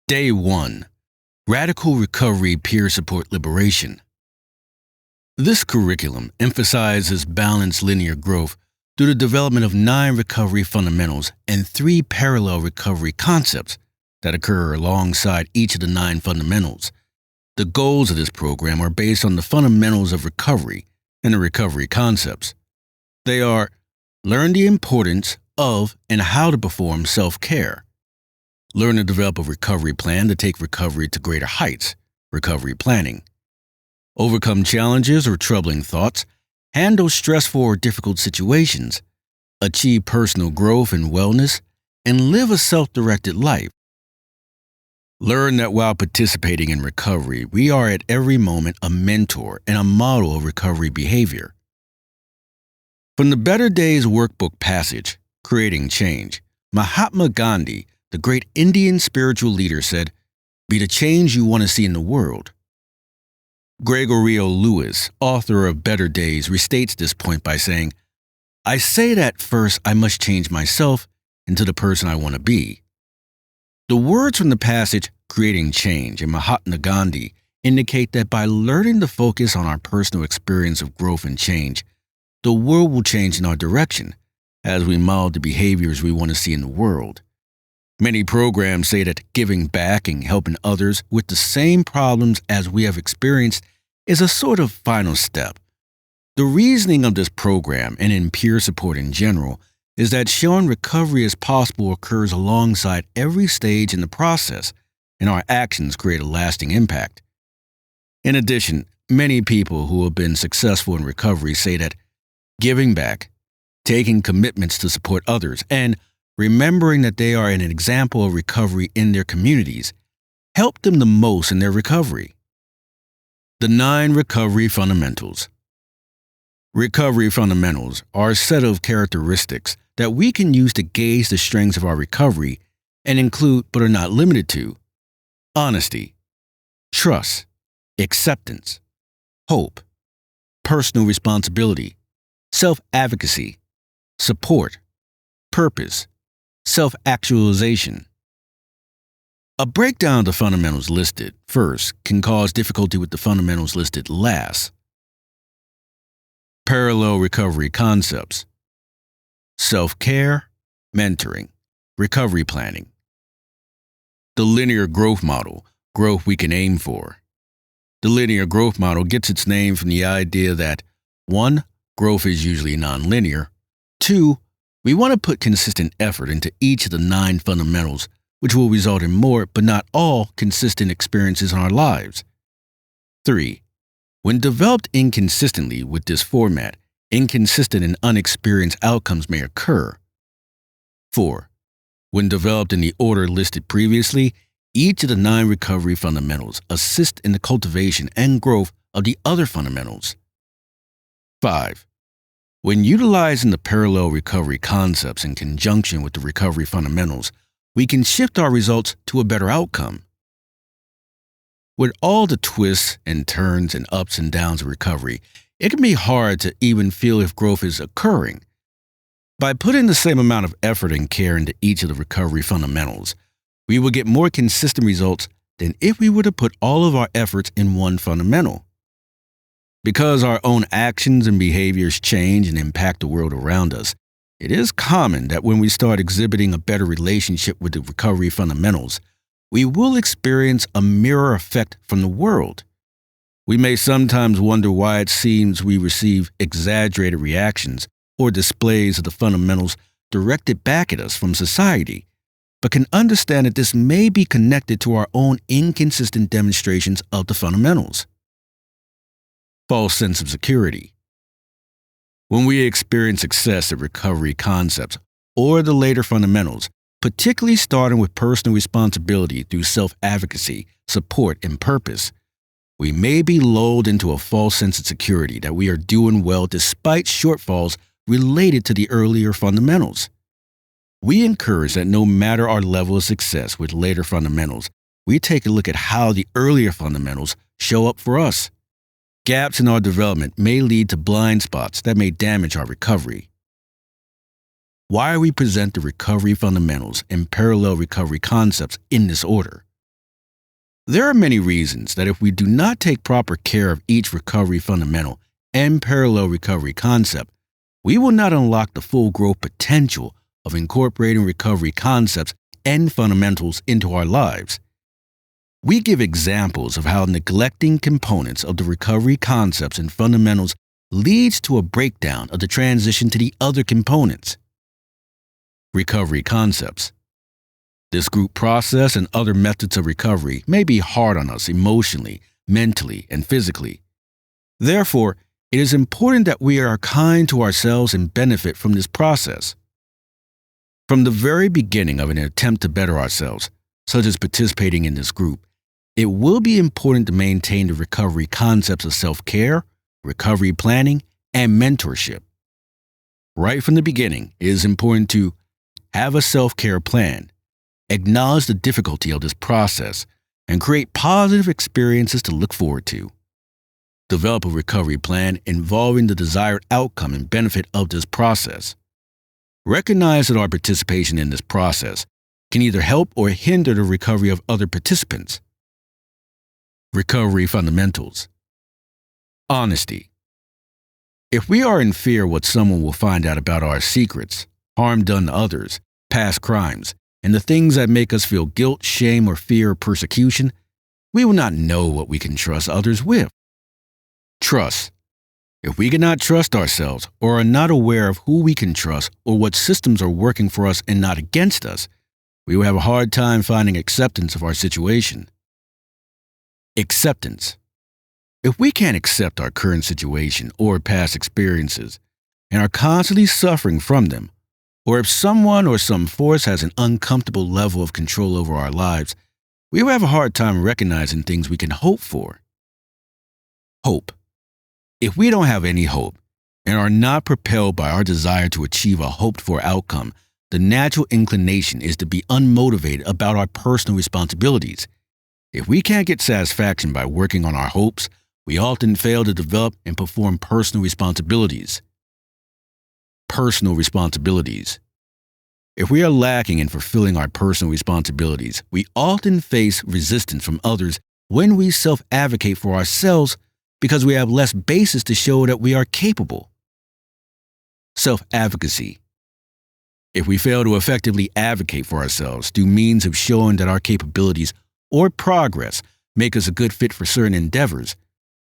Day 1. Radical Recovery Peer Support Liberation. This curriculum emphasizes balanced linear growth through the development of 9 recovery fundamentals and 3 parallel recovery concepts that occur alongside each of the 9 fundamentals. The goals of this program are based on the fundamentals of recovery and the recovery concepts. They are: learn the importance of and how to perform self-care. Learn to develop a recovery plan to take recovery to greater heights, recovery planning. Overcome challenges or troubling thoughts, handle stressful or difficult situations, achieve personal growth and wellness, and live a self-directed life. Learn that while participating in recovery, we are at every moment a mentor and a model of recovery behavior. From the Better Days Workbook passage, Creating Change, Mahatma Gandhi, the great Indian spiritual leader, said, "Be the change you want to see in the world." Gregorio Lewis, author of Better Days, restates this point by saying, "I say that first I must change myself into the person I want to be." The words from the passage, Creating Change, and Mahatma Gandhi indicate that by learning to focus on our personal experience of growth and change, the world will change in our direction as we model the behaviors we want to see in the world. Many programs say that giving back and helping others with the same problems as we have experienced is a sort of final step. The reasoning of this program, and in peer support in general, is that showing recovery is possible occurs alongside every stage in the process, and our actions create a lasting impact. In addition, many people who have been successful in recovery say that giving back, taking commitments to support others, and remembering that they are an example of recovery in their communities helped them the most in their recovery. The 9 recovery fundamentals. Recovery fundamentals are a set of characteristics that we can use to gauge the strengths of our recovery and include, but are not limited to, honesty, trust, acceptance, hope, personal responsibility, self-advocacy, support, purpose, self-actualization. A breakdown of the fundamentals listed first can cause difficulty with the fundamentals listed last. Parallel recovery concepts: self-care, mentoring, recovery planning. The linear growth model, growth we can aim for. The linear growth model gets its name from the idea that 1. Growth is usually nonlinear. 2. We want to put consistent effort into each of the 9 fundamentals, which will result in more, but not all, consistent experiences in our lives. 3. When developed inconsistently with this format, inconsistent and unexperienced outcomes may occur. 4. When developed in the order listed previously, each of the 9 recovery fundamentals assist in the cultivation and growth of the other fundamentals. 5. When utilizing the parallel recovery concepts in conjunction with the recovery fundamentals, we can shift our results to a better outcome. With all the twists and turns and ups and downs of recovery, it can be hard to even feel if growth is occurring. By putting the same amount of effort and care into each of the recovery fundamentals, we will get more consistent results than if we were to put all of our efforts in one fundamental. Because our own actions and behaviors change and impact the world around us, it is common that when we start exhibiting a better relationship with the recovery fundamentals, we will experience a mirror effect from the world. We may sometimes wonder why it seems we receive exaggerated reactions or displays of the fundamentals directed back at us from society, but can understand that this may be connected to our own inconsistent demonstrations of the fundamentals. False sense of security. When we experience success at recovery concepts or the later fundamentals, particularly starting with personal responsibility through self-advocacy, support, and purpose, we may be lulled into a false sense of security that we are doing well despite shortfalls related to the earlier fundamentals. We encourage that no matter our level of success with later fundamentals, we take a look at how the earlier fundamentals show up for us. Gaps in our development may lead to blind spots that may damage our recovery. Why we present the recovery fundamentals and parallel recovery concepts in this order. There are many reasons that if we do not take proper care of each recovery fundamental and parallel recovery concept, we will not unlock the full growth potential of incorporating recovery concepts and fundamentals into our lives. We give examples of how neglecting components of the recovery concepts and fundamentals leads to a breakdown of the transition to the other components. Recovery concepts. This group process and other methods of recovery may be hard on us emotionally, mentally, and physically. Therefore, it is important that we are kind to ourselves and benefit from this process. From the very beginning of an attempt to better ourselves, such as participating in this group, it will be important to maintain the recovery concepts of self-care, recovery planning, and mentorship. Right from the beginning, it is important to have a self-care plan, acknowledge the difficulty of this process, and create positive experiences to look forward to. Develop a recovery plan involving the desired outcome and benefit of this process. Recognize that our participation in this process can either help or hinder the recovery of other participants. Recovery fundamentals. Honesty. If we are in fear what someone will find out about our secrets, harm done to others, past crimes, and the things that make us feel guilt, shame, or fear of persecution, we will not know what we can trust others with. Trust. If we cannot trust ourselves or are not aware of who we can trust or what systems are working for us and not against us, we will have a hard time finding acceptance of our situation. Acceptance. If we can't accept our current situation or past experiences and are constantly suffering from them, or if someone or some force has an uncomfortable level of control over our lives, we will have a hard time recognizing things we can hope for. Hope. If we don't have any hope and are not propelled by our desire to achieve a hoped-for outcome, the natural inclination is to be unmotivated about our personal responsibilities. If we can't get satisfaction by working on our hopes, we often fail to develop and perform personal responsibilities. Personal responsibilities. If we are lacking in fulfilling our personal responsibilities, we often face resistance from others when we self-advocate for ourselves because we have less basis to show that we are capable. Self-advocacy. If we fail to effectively advocate for ourselves through means of showing that our capabilities or progress make us a good fit for certain endeavors,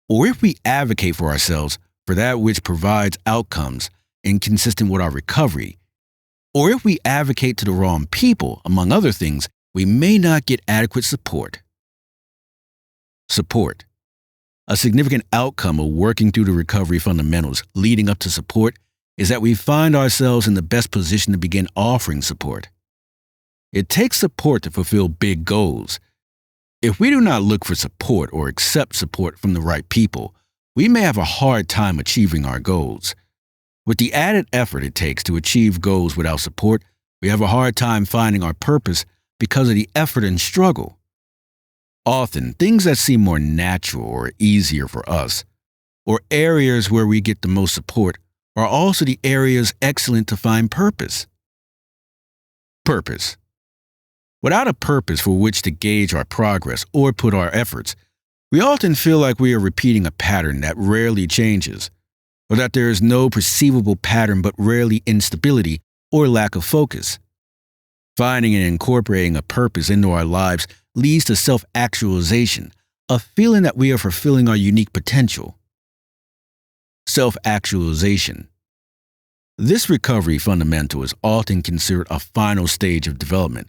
or if we advocate for ourselves for that which provides outcomes inconsistent with our recovery, or if we advocate to the wrong people, among other things, we may not get adequate support. Support. A significant outcome of working through the recovery fundamentals leading up to support is that we find ourselves in the best position to begin offering support. It takes support to fulfill big goals. If we do not look for support or accept support from the right people, we may have a hard time achieving our goals. With the added effort it takes to achieve goals without support, we have a hard time finding our purpose because of the effort and struggle. Often, things that seem more natural or easier for us, or areas where we get the most support, are also the areas excellent to find purpose. Purpose. Without a purpose for which to gauge our progress or put our efforts, we often feel like we are repeating a pattern that rarely changes, or that there is no perceivable pattern but rarely instability or lack of focus. Finding and incorporating a purpose into our lives leads to self-actualization, a feeling that we are fulfilling our unique potential. Self-actualization. This recovery fundamental is often considered a final stage of development.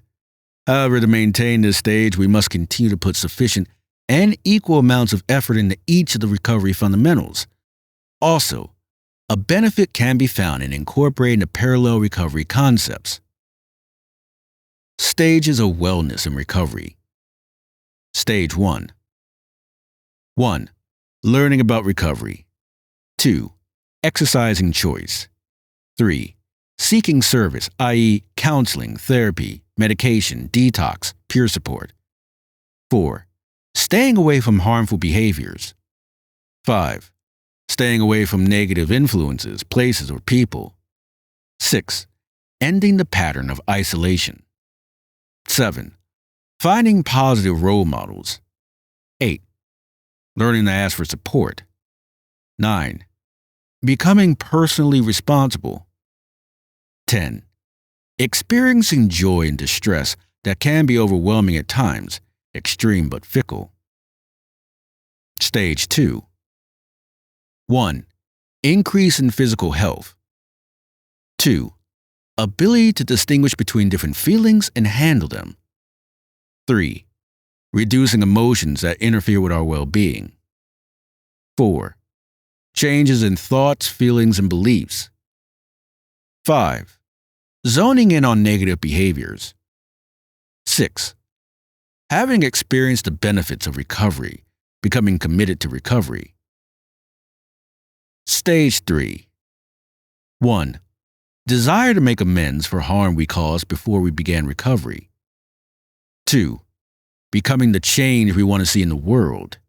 However, to maintain this stage, we must continue to put sufficient and equal amounts of effort into each of the recovery fundamentals. Also, a benefit can be found in incorporating the parallel recovery concepts. Stages of wellness and recovery. Stage 1. 1. Learning about recovery. 2. Exercising choice. 3. Seeking service, i.e., counseling, therapy, medication, detox, peer support. 4. Staying away from harmful behaviors. 5. Staying away from negative influences, places, or people. 6. Ending the pattern of isolation. 7. Finding positive role models. learning to ask for support. 9. Becoming personally responsible. 10. Experiencing joy and distress that can be overwhelming at times, extreme but fickle. Stage 2. 1. Increase in physical health. 2. Ability to distinguish between different feelings and handle them. 3. Reducing emotions that interfere with our well-being. 4. Changes in thoughts, feelings, and beliefs. 5. Zoning in on negative behaviors. 6. Having experienced the benefits of recovery, becoming committed to recovery. Stage 3. 1. Desire to make amends for harm we caused before we began recovery. 2. Becoming the change we want to see in the world.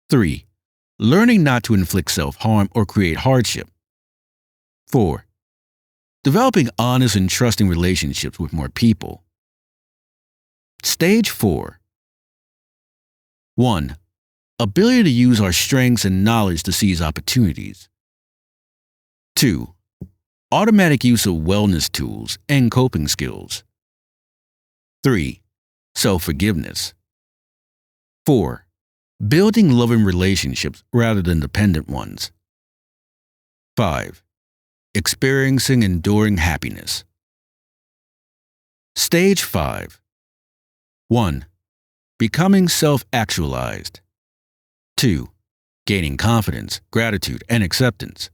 3. Learning not to inflict self-harm or create hardship. 4. Developing honest and trusting relationships with more people. Stage 4. 1. Ability to use our strengths and knowledge to seize opportunities. 2. Automatic use of wellness tools and coping skills. 3. Self-forgiveness. 4. Building loving relationships rather than dependent ones. 5. Experiencing enduring happiness. Stage 5. 1. Becoming self-actualized. 2. Gaining confidence, gratitude, and acceptance.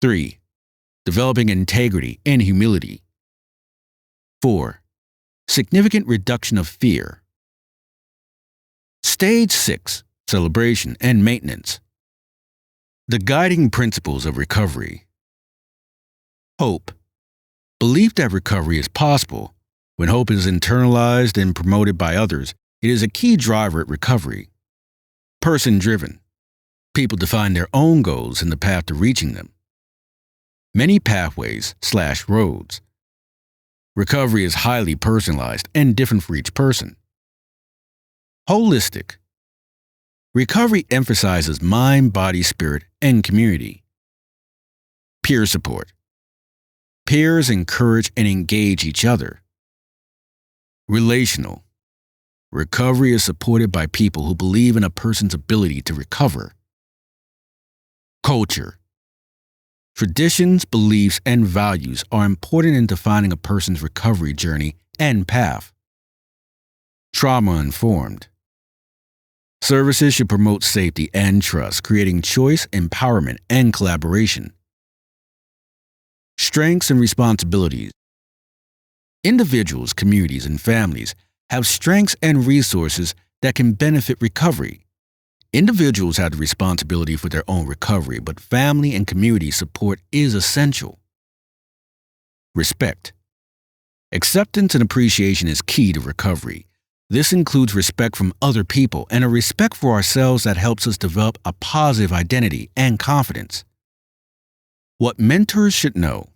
3. Developing integrity and humility. 4. Significant reduction of fear. Stage 6. Celebration and maintenance. The guiding principles of recovery. Hope. Belief that recovery is possible. When hope is internalized and promoted by others, it is a key driver at recovery. Person-driven. People define their own goals and the path to reaching them. Many pathways/roads. Recovery is highly personalized and different for each person. Holistic. Recovery emphasizes mind, body, spirit, and community. Peer support. Peers encourage and engage each other. Relational. Recovery is supported by people who believe in a person's ability to recover. Culture. Traditions, beliefs, and values are important in defining a person's recovery journey and path. Trauma-informed. Services should promote safety and trust, creating choice, empowerment, and collaboration. Strengths and responsibilities. Individuals, communities, and families have strengths and resources that can benefit recovery. Individuals have the responsibility for their own recovery, but family and community support is essential. Respect. Acceptance and appreciation is key to recovery. This includes respect from other people and a respect for ourselves that helps us develop a positive identity and confidence. What mentors should know.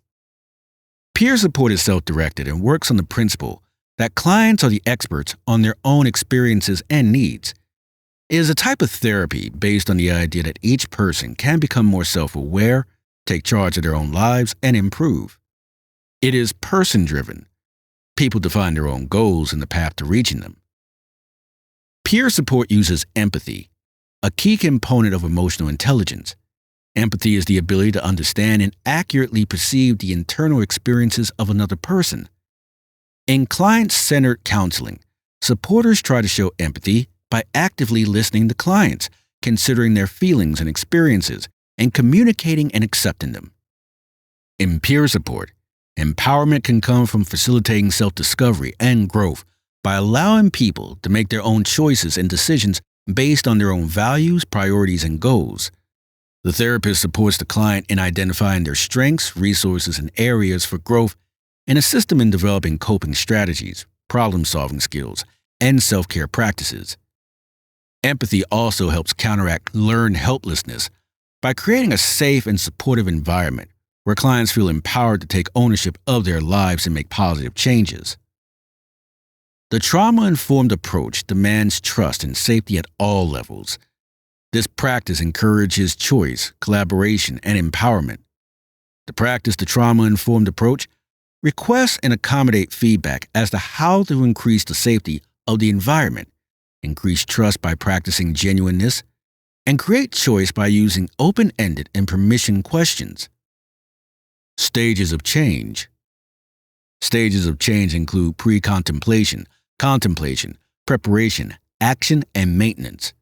Peer support is self-directed and works on the principle that clients are the experts on their own experiences and needs. It is a type of therapy based on the idea that each person can become more self-aware, take charge of their own lives, and improve. It is person-driven. People define their own goals and the path to reaching them. Peer support uses empathy, a key component of emotional intelligence. Empathy is the ability to understand and accurately perceive the internal experiences of another person. In client-centered counseling, supporters try to show empathy by actively listening to clients, considering their feelings and experiences, and communicating and accepting them. In peer support, empowerment can come from facilitating self-discovery and growth by allowing people to make their own choices and decisions based on their own values, priorities, and goals. The therapist supports the client in identifying their strengths, resources, and areas for growth and assists them in developing coping strategies, problem-solving skills, and self-care practices. Empathy also helps counteract learned helplessness by creating a safe and supportive environment where clients feel empowered to take ownership of their lives and make positive changes. The trauma-informed approach demands trust and safety at all levels. This practice encourages choice, collaboration, and empowerment. To practice the trauma-informed approach, request and accommodate feedback as to how to increase the safety of the environment, increase trust by practicing genuineness, and create choice by using open-ended and permission questions. Stages of change. Stages of change include pre-contemplation, contemplation, preparation, action, and maintenance.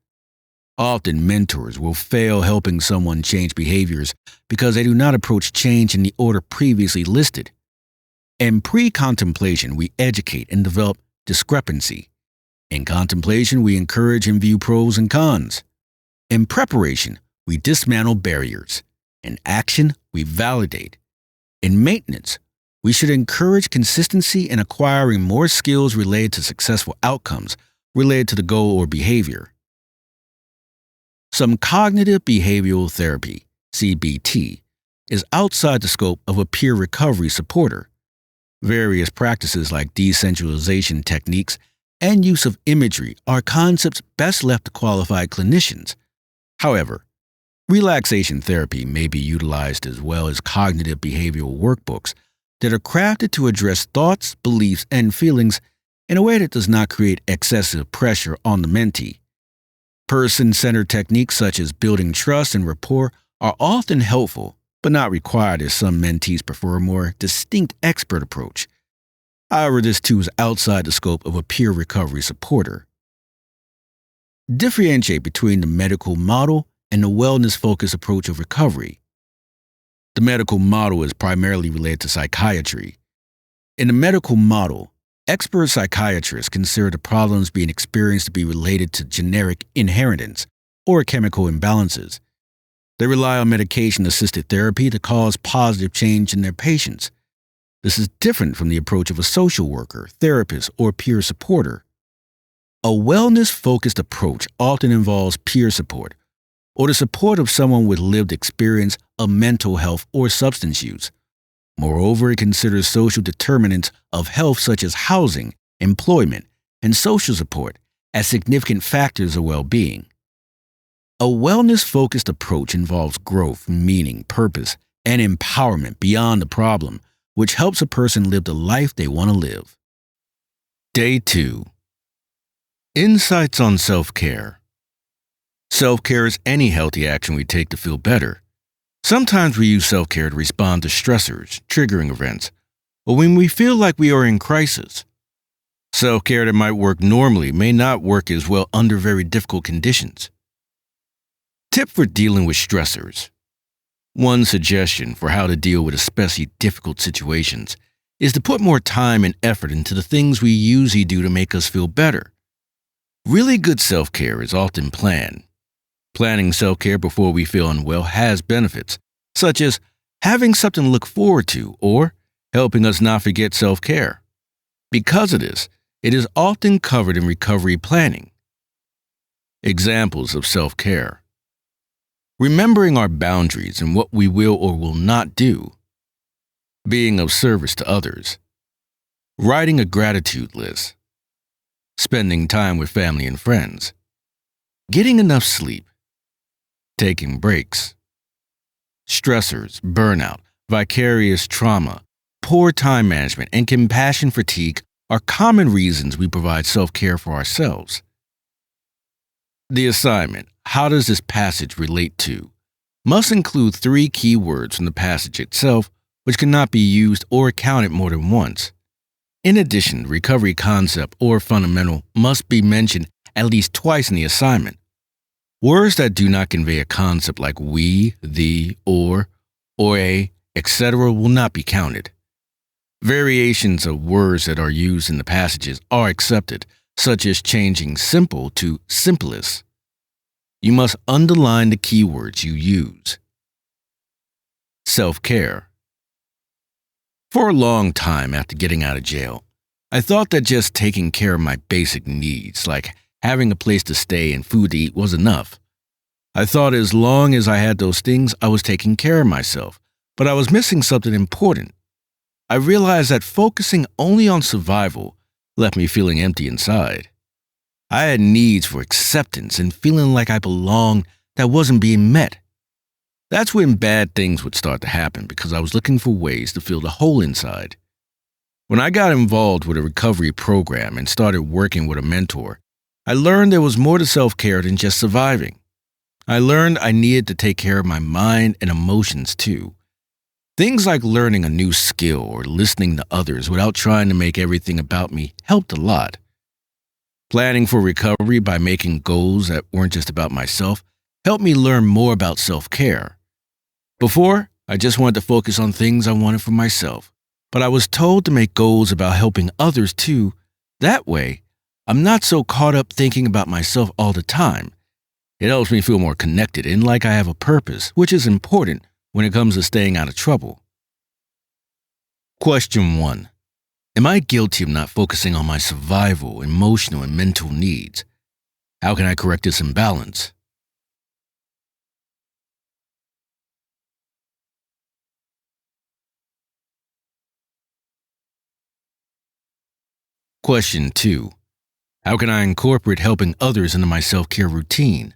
Often mentors will fail helping someone change behaviors because they do not approach change in the order previously listed. In pre-contemplation, we educate and develop discrepancy. In contemplation, we encourage and view pros and cons. In preparation, we dismantle barriers. In action, we validate. In maintenance, we should encourage consistency in acquiring more skills related to successful outcomes related to the goal or behavior. Some cognitive behavioral therapy, CBT, is outside the scope of a peer recovery supporter. Various practices like decentralization techniques and use of imagery are concepts best left to qualified clinicians. However, relaxation therapy may be utilized as well as cognitive behavioral workbooks that are crafted to address thoughts, beliefs, and feelings in a way that does not create excessive pressure on the mentee. Person-centered techniques such as building trust and rapport are often helpful, but not required as some mentees prefer a more distinct expert approach. However, this too is outside the scope of a peer recovery supporter. Differentiate between the medical model and the wellness-focused approach of recovery. The medical model is primarily related to psychiatry. In the medical model, expert psychiatrists consider the problems being experienced to be related to generic inheritance or chemical imbalances. They rely on medication-assisted therapy to cause positive change in their patients. This is different from the approach of a social worker, therapist, or peer supporter. A wellness-focused approach often involves peer support, or the support of someone with lived experience of mental health or substance use. Moreover, it considers social determinants of health such as housing, employment, and social support as significant factors of well-being. A wellness-focused approach involves growth, meaning, purpose, and empowerment beyond the problem, which helps a person live the life they want to live. Day 2. Insights on self-care. Self-care is any healthy action we take to feel better. Sometimes we use self-care to respond to stressors, triggering events, or when we feel like we are in crisis. Self-care that might work normally may not work as well under very difficult conditions. Tip for dealing with stressors. One suggestion for how to deal with especially difficult situations is to put more time and effort into the things we usually do to make us feel better. Really good self-care is often planned. Planning self-care before we feel unwell has benefits, such as having something to look forward to or helping us not forget self-care. Because of this, it is often covered in recovery planning. Examples of self-care. Remembering our boundaries and what we will or will not do. Being of service to others. Writing a gratitude list. Spending time with family and friends. Getting enough sleep. Taking breaks. Stressors, burnout, vicarious trauma, poor time management, and compassion fatigue are common reasons we provide self-care for ourselves. The assignment, how does this passage relate to, must include 3 key words from the passage itself, which cannot be used or counted more than once. In addition, the recovery concept or fundamental must be mentioned at least twice in the assignment. Words that do not convey a concept like we, thee, or a, etc. will not be counted. Variations of words that are used in the passages are accepted, such as changing simple to simplest. You must underline the keywords you use. Self-care. For a long time after getting out of jail, I thought that just taking care of my basic needs, like having a place to stay and food to eat, was enough. I thought as long as I had those things, I was taking care of myself, but I was missing something important. I realized that focusing only on survival left me feeling empty inside. I had needs for acceptance and feeling like I belonged that wasn't being met. That's when bad things would start to happen because I was looking for ways to fill the hole inside. When I got involved with a recovery program and started working with a mentor, I learned there was more to self-care than just surviving. I learned I needed to take care of my mind and emotions too. Things like learning a new skill or listening to others without trying to make everything about me helped a lot. Planning for recovery by making goals that weren't just about myself helped me learn more about self-care. Before, I just wanted to focus on things I wanted for myself, but I was told to make goals about helping others too. That way, I'm not so caught up thinking about myself all the time. It helps me feel more connected and like I have a purpose, which is important when it comes to staying out of trouble. Question 1. Am I guilty of not focusing on my survival, emotional, and mental needs? How can I correct this imbalance? Question 2. How can I incorporate helping others into my self-care routine?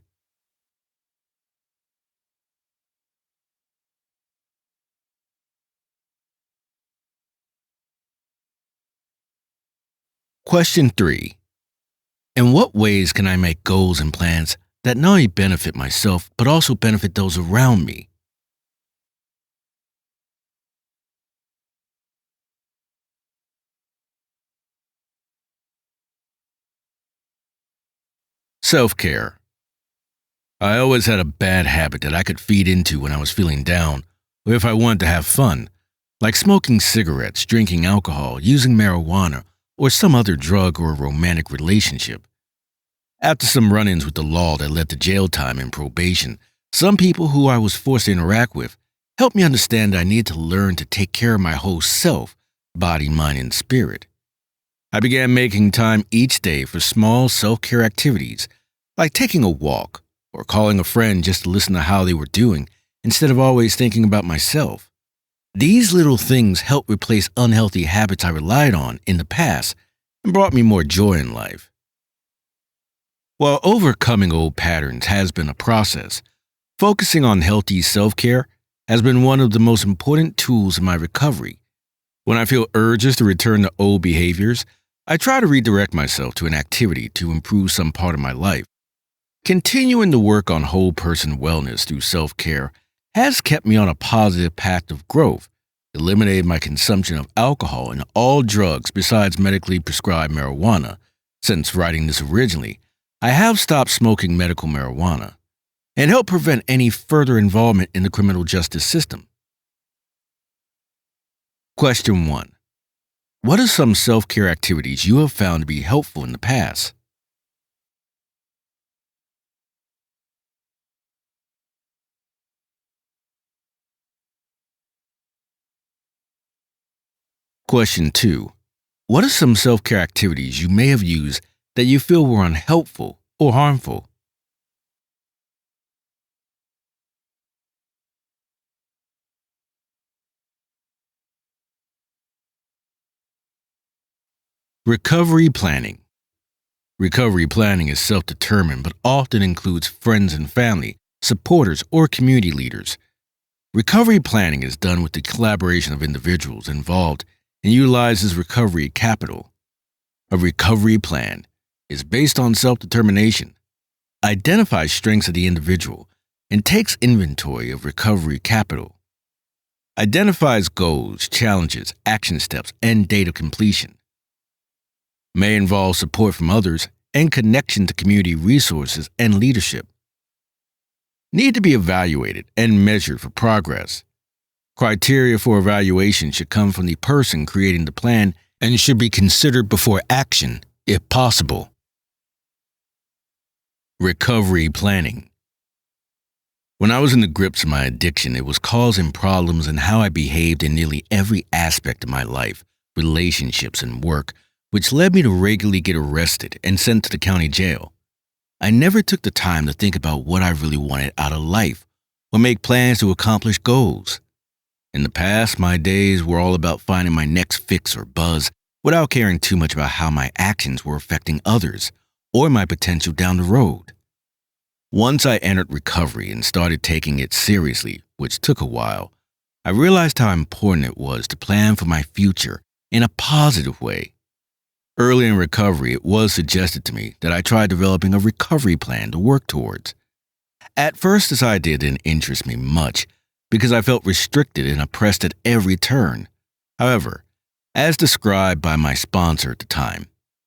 Question 3. In what ways can I make goals and plans that not only benefit myself, but also benefit those around me? Self-care. I always had a bad habit that I could feed into when I was feeling down, or if I wanted to have fun, like smoking cigarettes, drinking alcohol, using marijuana, or some other drug or romantic relationship. After some run-ins with the law that led to jail time and probation, some people who I was forced to interact with helped me understand that I needed to learn to take care of my whole self, body, mind, and spirit. I began making time each day for small self-care activities, like taking a walk or calling a friend just to listen to how they were doing instead of always thinking about myself. These little things helped replace unhealthy habits I relied on in the past and brought me more joy in life. While overcoming old patterns has been a process, focusing on healthy self-care has been one of the most important tools in my recovery. When I feel urges to return to old behaviors, I try to redirect myself to an activity to improve some part of my life. Continuing to work on whole person wellness through self-care has kept me on a positive path of growth, eliminated my consumption of alcohol and all drugs besides medically prescribed marijuana. Since writing this originally, I have stopped smoking medical marijuana and helped prevent any further involvement in the criminal justice system. Question 1. What are some self-care activities you have found to be helpful in the past? Question 2. What are some self-care activities you may have used that you feel were unhelpful or harmful? Recovery planning. Recovery planning is self-determined but often includes friends and family, supporters, or community leaders. Recovery planning is done with the collaboration of individuals involved and utilizes recovery capital. A recovery plan is based on self-determination, identifies strengths of the individual, and takes inventory of recovery capital. Identifies goals, challenges, action steps, and date of completion. May involve support from others and connection to community resources and leadership. Need to be evaluated and measured for progress. Criteria for evaluation should come from the person creating the plan and should be considered before action, if possible. Recovery planning. When I was in the grips of my addiction, it was causing problems in how I behaved in nearly every aspect of my life, relationships, and work, which led me to regularly get arrested and sent to the county jail. I never took the time to think about what I really wanted out of life or make plans to accomplish goals. In the past, my days were all about finding my next fix or buzz without caring too much about how my actions were affecting others or my potential down the road. Once I entered recovery and started taking it seriously, which took a while, I realized how important it was to plan for my future in a positive way. Early in recovery, it was suggested to me that I try developing a recovery plan to work towards. At first, this idea didn't interest me much because I felt restricted and oppressed at every turn. However, as described by my sponsor at the time,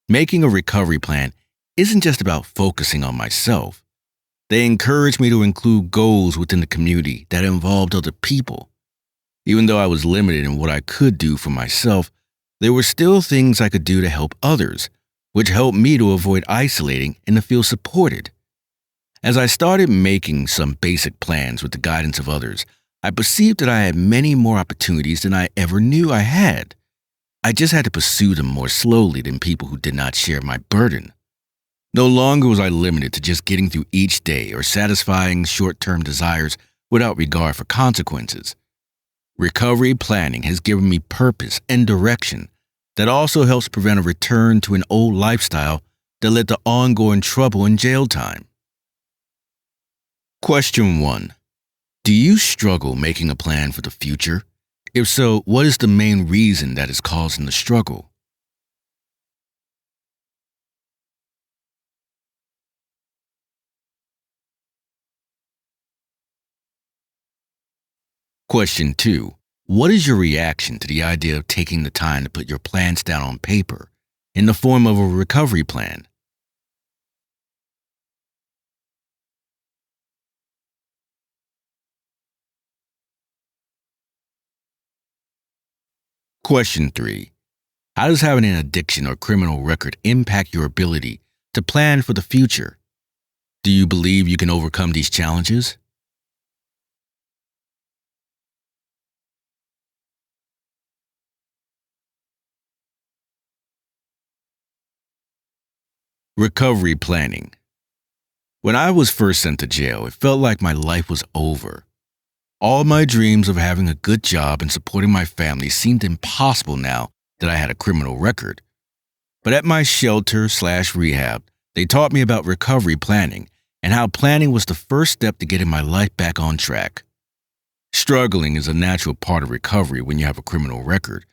making a recovery plan isn't just about focusing on myself. They encouraged me to include goals within the community that involved other people. Even though I was limited in what I could do for myself, there were still things I could do to help others, which helped me to avoid isolating and to feel supported. As I started making some basic plans with the guidance of others, I perceived that I had many more opportunities than I ever knew I had. I just had to pursue them more slowly than people who did not share my burden. No longer was I limited to just getting through each day or satisfying short-term desires without regard for consequences. Recovery planning has given me purpose and direction that also helps prevent a return to an old lifestyle that led to ongoing trouble and jail time. Question 1. Do you struggle making a plan for the future? If so, what is the main reason that is causing the struggle? Question 2. What is your reaction to the idea of taking the time to put your plans down on paper in the form of a recovery plan? Question 3. How does having an addiction or criminal record impact your ability to plan for the future? Do you believe you can overcome these challenges? Recovery planning. When I was first sent to jail, it felt like my life was over. All my dreams of having a good job and supporting my family seemed impossible now that I had a criminal record. But at my shelter/rehab, they taught me about recovery planning and how planning was the first step to getting my life back on track. Struggling is a natural part of recovery when you have a criminal record.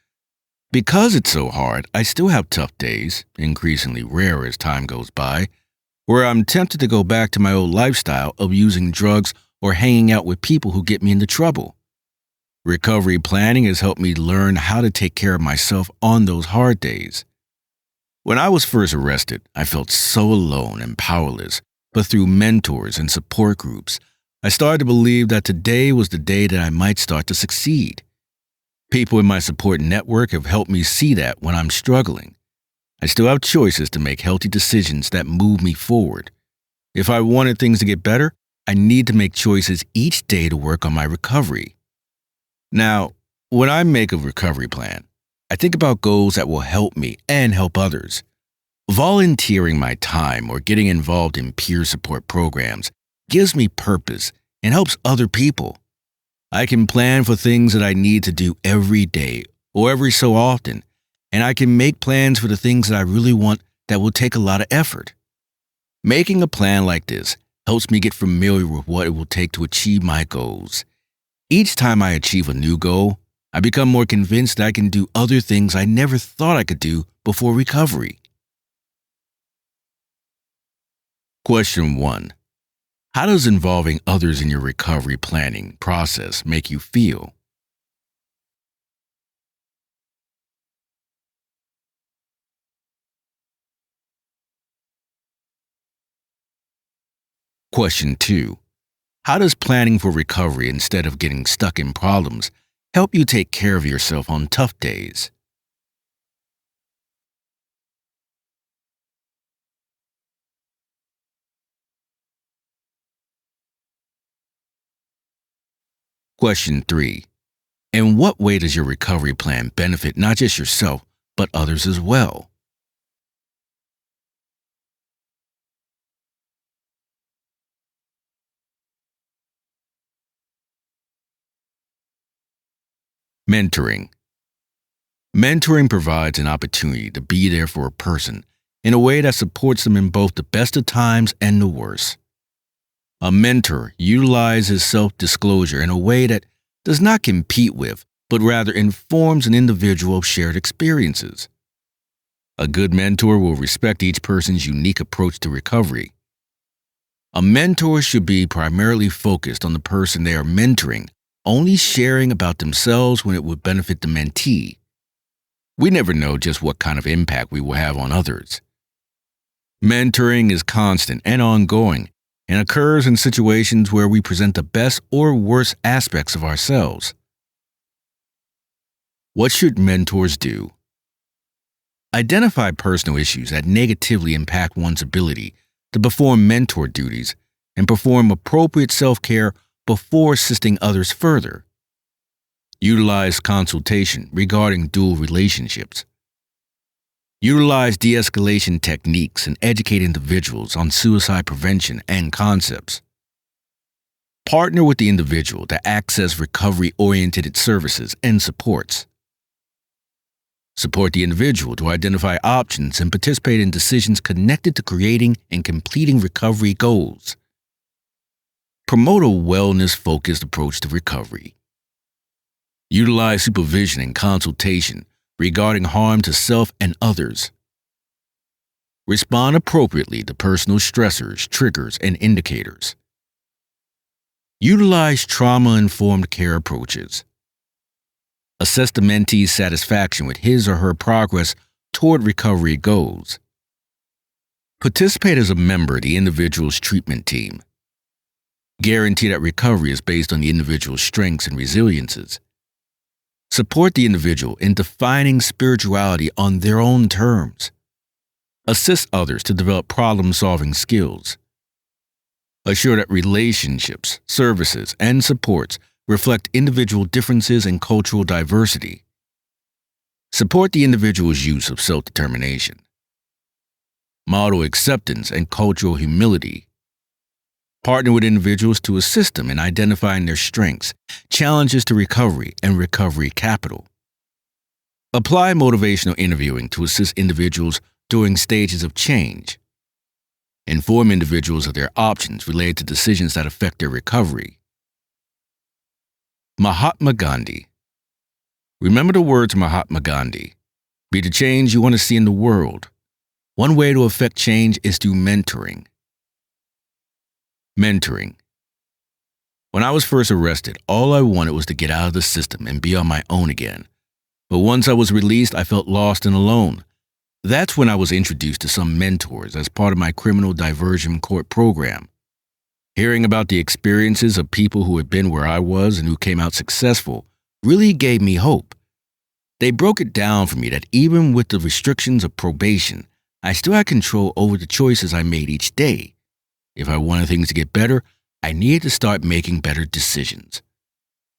Because it's so hard, I still have tough days, increasingly rare as time goes by, where I'm tempted to go back to my old lifestyle of using drugs or hanging out with people who get me into trouble. Recovery planning has helped me learn how to take care of myself on those hard days. When I was first arrested, I felt so alone and powerless, but through mentors and support groups, I started to believe that today was the day that I might start to succeed. People in my support network have helped me see that when I'm struggling. I still have choices to make healthy decisions that move me forward. If I wanted things to get better, I need to make choices each day to work on my recovery. Now, when I make a recovery plan, I think about goals that will help me and help others. Volunteering my time or getting involved in peer support programs gives me purpose and helps other people. I can plan for things that I need to do every day or every so often, and I can make plans for the things that I really want that will take a lot of effort. Making a plan like this helps me get familiar with what it will take to achieve my goals. Each time I achieve a new goal, I become more convinced that I can do other things I never thought I could do before recovery. Question 1. How does involving others in your recovery planning process make you feel? Question 2. How does planning for recovery instead of getting stuck in problems help you take care of yourself on tough days? Question 3. In what way does your recovery plan benefit not just yourself, but others as well? Mentoring. Mentoring provides an opportunity to be there for a person in a way that supports them in both the best of times and the worst. A mentor utilizes self-disclosure in a way that does not compete with, but rather informs an individual of shared experiences. A good mentor will respect each person's unique approach to recovery. A mentor should be primarily focused on the person they are mentoring, only sharing about themselves when it would benefit the mentee. We never know just what kind of impact we will have on others. Mentoring is constant and ongoing and occurs in situations where we present the best or worst aspects of ourselves. What should mentors do? Identify personal issues that negatively impact one's ability to perform mentor duties and perform appropriate self-care before assisting others further. Utilize consultation regarding dual relationships. Utilize de-escalation techniques and educate individuals on suicide prevention and concepts. Partner with the individual to access recovery-oriented services and supports. Support the individual to identify options and participate in decisions connected to creating and completing recovery goals. Promote a wellness-focused approach to recovery. Utilize supervision and consultation regarding harm to self and others. Respond appropriately to personal stressors, triggers, and indicators. Utilize trauma-informed care approaches. Assess the mentee's satisfaction with his or her progress toward recovery goals. Participate as a member of the individual's treatment team. Guarantee that recovery is based on the individual's strengths and resiliences. Support the individual in defining spirituality on their own terms. Assist others to develop problem-solving skills. Assure that relationships, services, and supports reflect individual differences and cultural diversity. Support the individual's use of self-determination. Model acceptance and cultural humility. Partner with individuals to assist them in identifying their strengths, challenges to recovery, and recovery capital. Apply motivational interviewing to assist individuals during stages of change. Inform individuals of their options related to decisions that affect their recovery. Mahatma Gandhi. Remember the words of Mahatma Gandhi. Be the change you want to see in the world. One way to affect change is through mentoring. Mentoring. When I was first arrested, all I wanted was to get out of the system and be on my own again. But once I was released, I felt lost and alone. That's when I was introduced to some mentors as part of my criminal diversion court program. Hearing about the experiences of people who had been where I was and who came out successful really gave me hope. They broke it down for me that even with the restrictions of probation, I still had control over the choices I made each day. If I wanted things to get better, I needed to start making better decisions.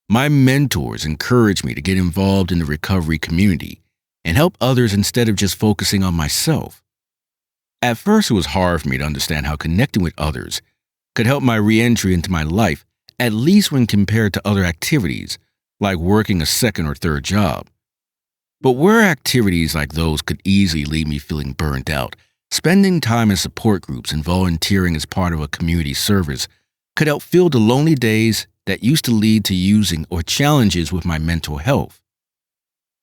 My mentors encouraged me to get involved in the recovery community and help others instead of just focusing on myself. At first, it was hard for me to understand how connecting with others could help my re-entry into my life, at least when compared to other activities, like working a second or third job. But where activities like those could easily leave me feeling burned out, spending time in support groups and volunteering as part of a community service could help fill the lonely days that used to lead to using or challenges with my mental health.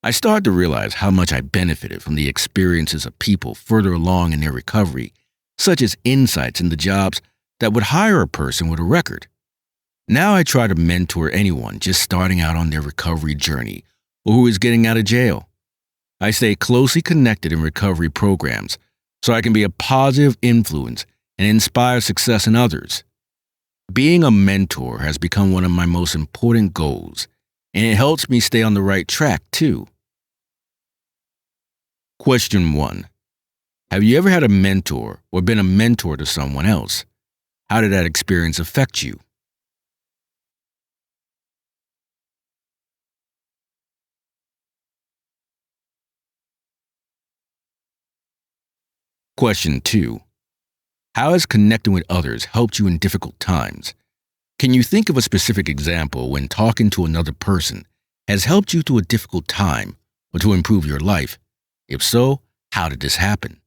I started to realize how much I benefited from the experiences of people further along in their recovery, such as insights into jobs that would hire a person with a record. Now I try to mentor anyone just starting out on their recovery journey or who is getting out of jail. I stay closely connected in recovery programs so I can be a positive influence and inspire success in others. Being a mentor has become one of my most important goals, and it helps me stay on the right track too. Question 1. Have you ever had a mentor or been a mentor to someone else? How did that experience affect you? Question 2. How has connecting with others helped you in difficult times? Can you think of a specific example when talking to another person has helped you through a difficult time or to improve your life? If so, how did this happen?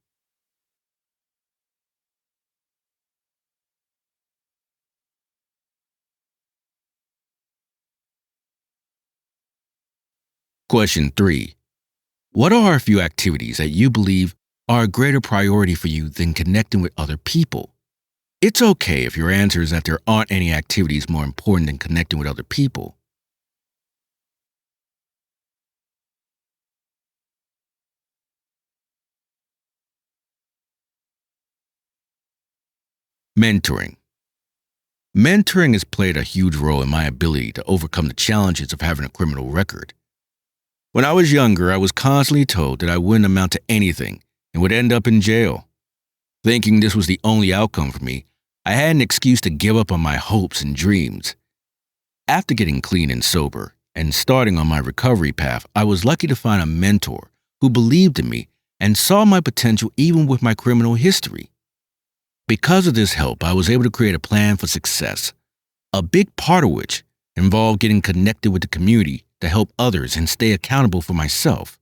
Question 3. What are a few activities that you believe are a greater priority for you than connecting with other people? It's okay if your answer is that there aren't any activities more important than connecting with other people. Mentoring. Mentoring has played a huge role in my ability to overcome the challenges of having a criminal record. When I was younger, I was constantly told that I wouldn't amount to anything and would end up in jail. Thinking this was the only outcome for me, I had an excuse to give up on my hopes and dreams. After getting clean and sober and starting on my recovery path, I was lucky to find a mentor who believed in me and saw my potential even with my criminal history. Because of this help, I was able to create a plan for success, a big part of which involved getting connected with the community to help others and stay accountable for myself.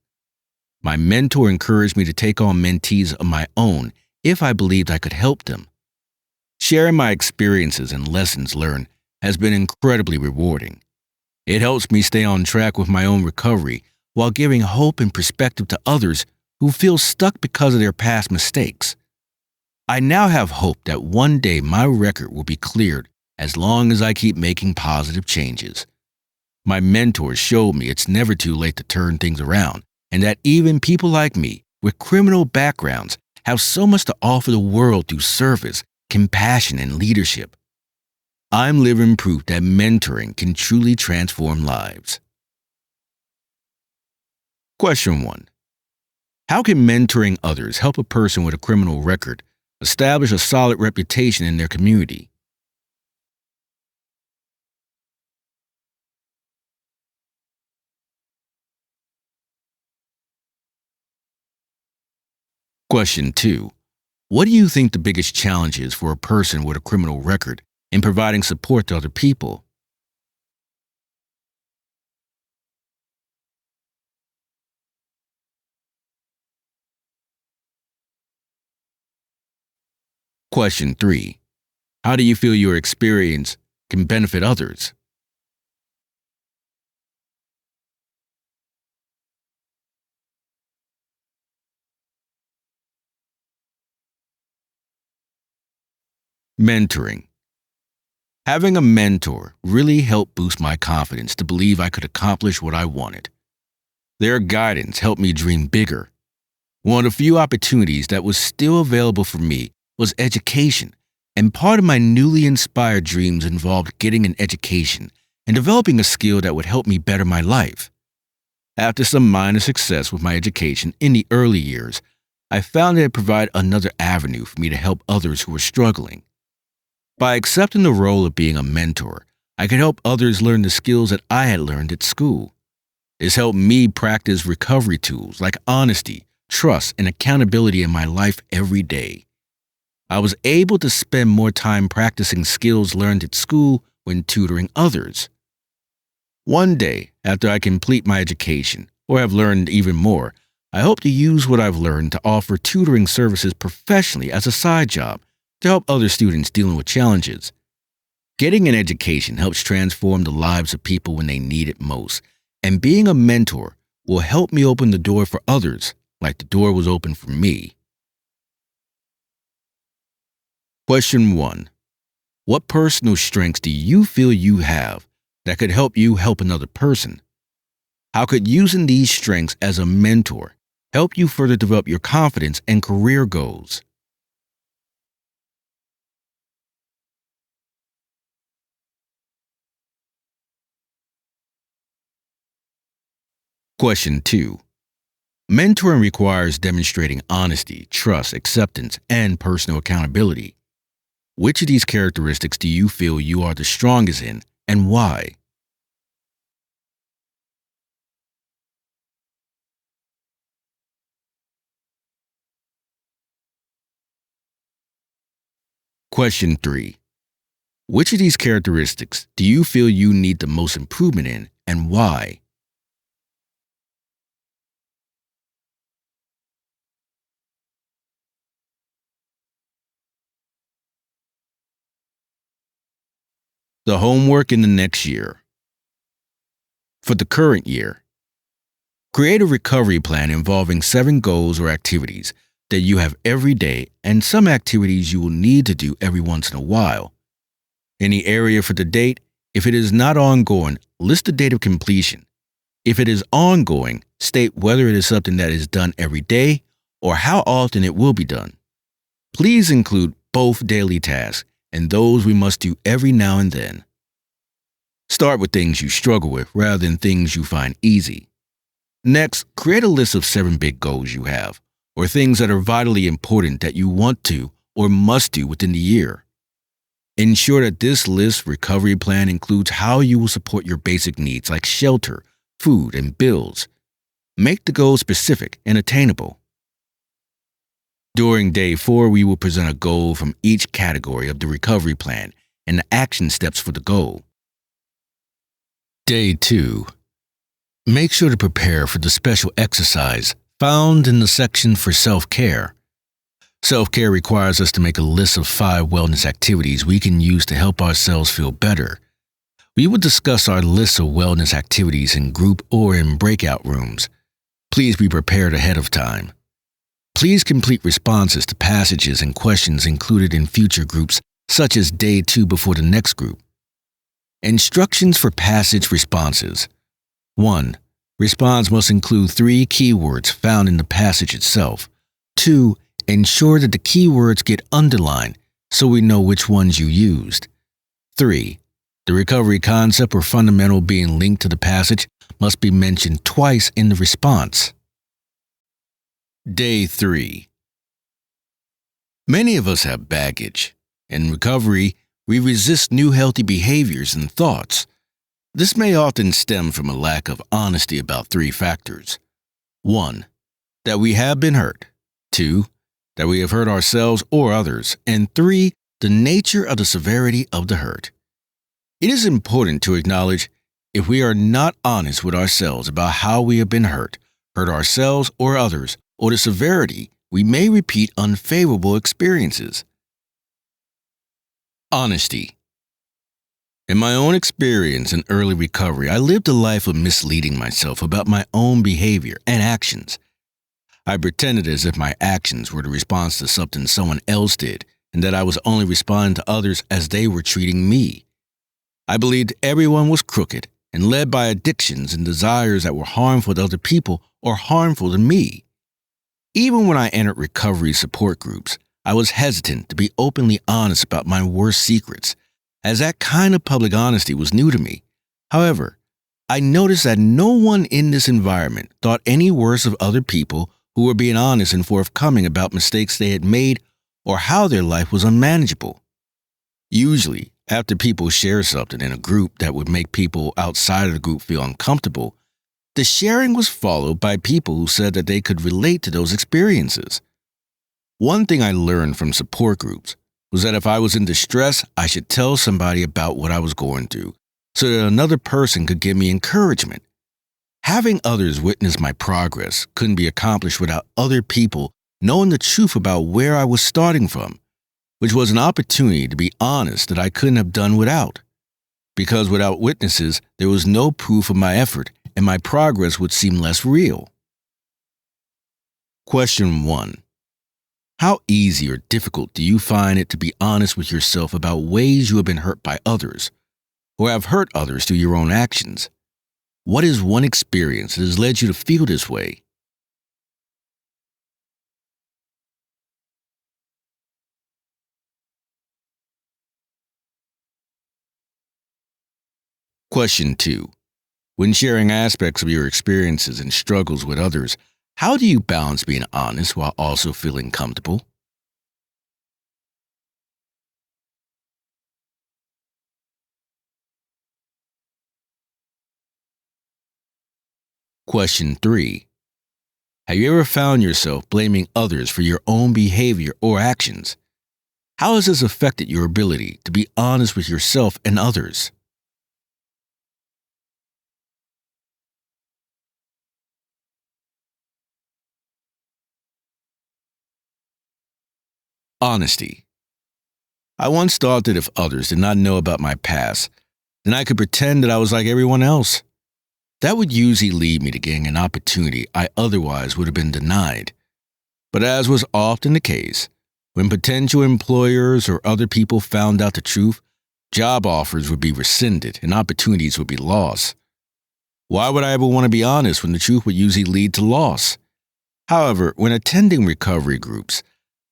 My mentor encouraged me to take on mentees of my own if I believed I could help them. Sharing my experiences and lessons learned has been incredibly rewarding. It helps me stay on track with my own recovery while giving hope and perspective to others who feel stuck because of their past mistakes. I now have hope that one day my record will be cleared as long as I keep making positive changes. My mentors showed me it's never too late to turn things around, and that even people like me with criminal backgrounds have so much to offer the world through service, compassion, and leadership. I'm living proof that mentoring can truly transform lives. Question 1. How can mentoring others help a person with a criminal record establish a solid reputation in their community? Question 2. What do you think the biggest challenge is for a person with a criminal record in providing support to other people? Question 3. How do you feel your experience can benefit others? Mentoring. Having a mentor really helped boost my confidence to believe I could accomplish what I wanted. Their guidance helped me dream bigger. One of the few opportunities that was still available for me was education, and part of my newly inspired dreams involved getting an education and developing a skill that would help me better my life. After some minor success with my education in the early years, I found that it provided another avenue for me to help others who were struggling. By accepting the role of being a mentor, I could help others learn the skills that I had learned at school. This helped me practice recovery tools like honesty, trust, and accountability in my life every day. I was able to spend more time practicing skills learned at school when tutoring others. One day, after I complete my education or have learned even more, I hope to use what I've learned to offer tutoring services professionally as a side job to help other students dealing with challenges. Getting an education helps transform the lives of people when they need it most, and being a mentor will help me open the door for others like the door was open for me. Question 1. What personal strengths do you feel you have that could help you help another person? How could using these strengths as a mentor help you further develop your confidence and career goals? Question 2. Mentoring requires demonstrating honesty, trust, acceptance, and personal accountability. Which of these characteristics do you feel you are the strongest in, and why? Question 3. Which of these characteristics do you feel you need the most improvement in, and why? The homework in the next year. For the current year, Create a recovery plan involving 7 goals or activities that you have every day and some activities you will need to do every once in a while. In the area for the date, if it is not ongoing, list the date of completion. If it is ongoing, state whether it is something that is done every day or how often it will be done. Please include both daily tasks and those we must do every now and then. Start with things you struggle with rather than things you find easy. Next, create a list of 7 big goals you have, or things that are vitally important that you want to or must do within the year. Ensure that this list recovery plan includes how you will support your basic needs like shelter, food, and bills. Make the goals specific and attainable. During Day 4, we will present a goal from each category of the recovery plan and the action steps for the goal. Day 2. Make sure to prepare for the special exercise found in the section for self-care. Self-care requires us to make a list of 5 wellness activities we can use to help ourselves feel better. We will discuss our list of wellness activities in group or in breakout rooms. Please be prepared ahead of time. Please complete responses to passages and questions included in future groups, such as Day 2 before the next group. Instructions for passage responses. 1. Response must include 3 keywords found in the passage itself. 2. Ensure that the keywords get underlined so we know which ones you used. 3. The recovery concept or fundamental being linked to the passage must be mentioned twice in the response. Day 3. Many of us have baggage. In recovery, we resist new healthy behaviors and thoughts. This may often stem from a lack of honesty about 3 factors. 1. That we have been hurt. 2. That we have hurt ourselves or others. And 3. The nature of the severity of the hurt. It is important to acknowledge if we are not honest with ourselves about how we have been hurt ourselves or others, or the severity, we may repeat unfavorable experiences. Honesty. In my own experience in early recovery, I lived a life of misleading myself about my own behavior and actions. I pretended as if my actions were the response to something someone else did, and that I was only responding to others as they were treating me. I believed everyone was crooked and led by addictions and desires that were harmful to other people or harmful to me. Even when I entered recovery support groups, I was hesitant to be openly honest about my worst secrets, as that kind of public honesty was new to me. However, I noticed that no one in this environment thought any worse of other people who were being honest and forthcoming about mistakes they had made or how their life was unmanageable. Usually, after people share something in a group that would make people outside of the group feel uncomfortable, the sharing was followed by people who said that they could relate to those experiences. One thing I learned from support groups was that if I was in distress, I should tell somebody about what I was going through so that another person could give me encouragement. Having others witness my progress couldn't be accomplished without other people knowing the truth about where I was starting from, which was an opportunity to be honest that I couldn't have done without. Because without witnesses, there was no proof of my effort and my progress would seem less real. Question 1. How easy or difficult do you find it to be honest with yourself about ways you have been hurt by others or have hurt others through your own actions? What is one experience that has led you to feel this way? Question 2. When sharing aspects of your experiences and struggles with others, how do you balance being honest while also feeling comfortable? Question 3. Have you ever found yourself blaming others for your own behavior or actions? How has this affected your ability to be honest with yourself and others? Honesty. I once thought that if others did not know about my past, then I could pretend that I was like everyone else. That would usually lead me to getting an opportunity I otherwise would have been denied. But as was often the case, when potential employers or other people found out the truth, job offers would be rescinded and opportunities would be lost. Why would I ever want to be honest when the truth would usually lead to loss? However, when attending recovery groups,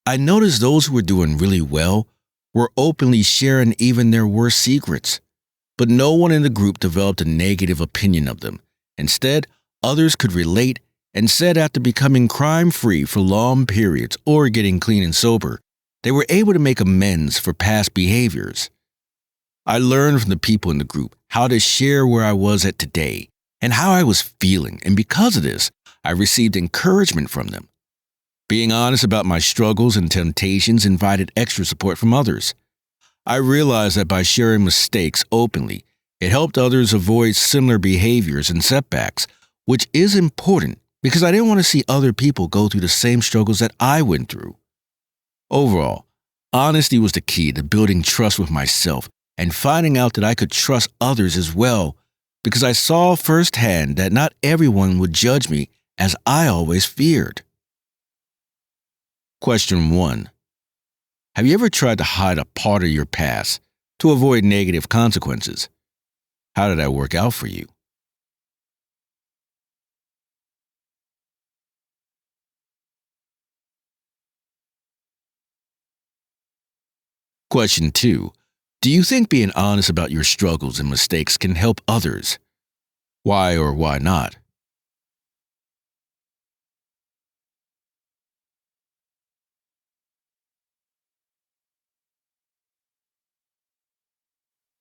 I noticed those who were doing really well were openly sharing even their worst secrets. But no one in the group developed a negative opinion of them. Instead, others could relate and said after becoming crime-free for long periods or getting clean and sober, they were able to make amends for past behaviors. I learned from the people in the group how to share where I was at today and how I was feeling, and because of this, I received encouragement from them. Being honest about my struggles and temptations invited extra support from others. I realized that by sharing mistakes openly, it helped others avoid similar behaviors and setbacks, which is important because I didn't want to see other people go through the same struggles that I went through. Overall, honesty was the key to building trust with myself and finding out that I could trust others as well, because I saw firsthand that not everyone would judge me as I always feared. Question 1. Have you ever tried to hide a part of your past to avoid negative consequences? How did that work out for you? Question 2. Do you think being honest about your struggles and mistakes can help others? Why or why not?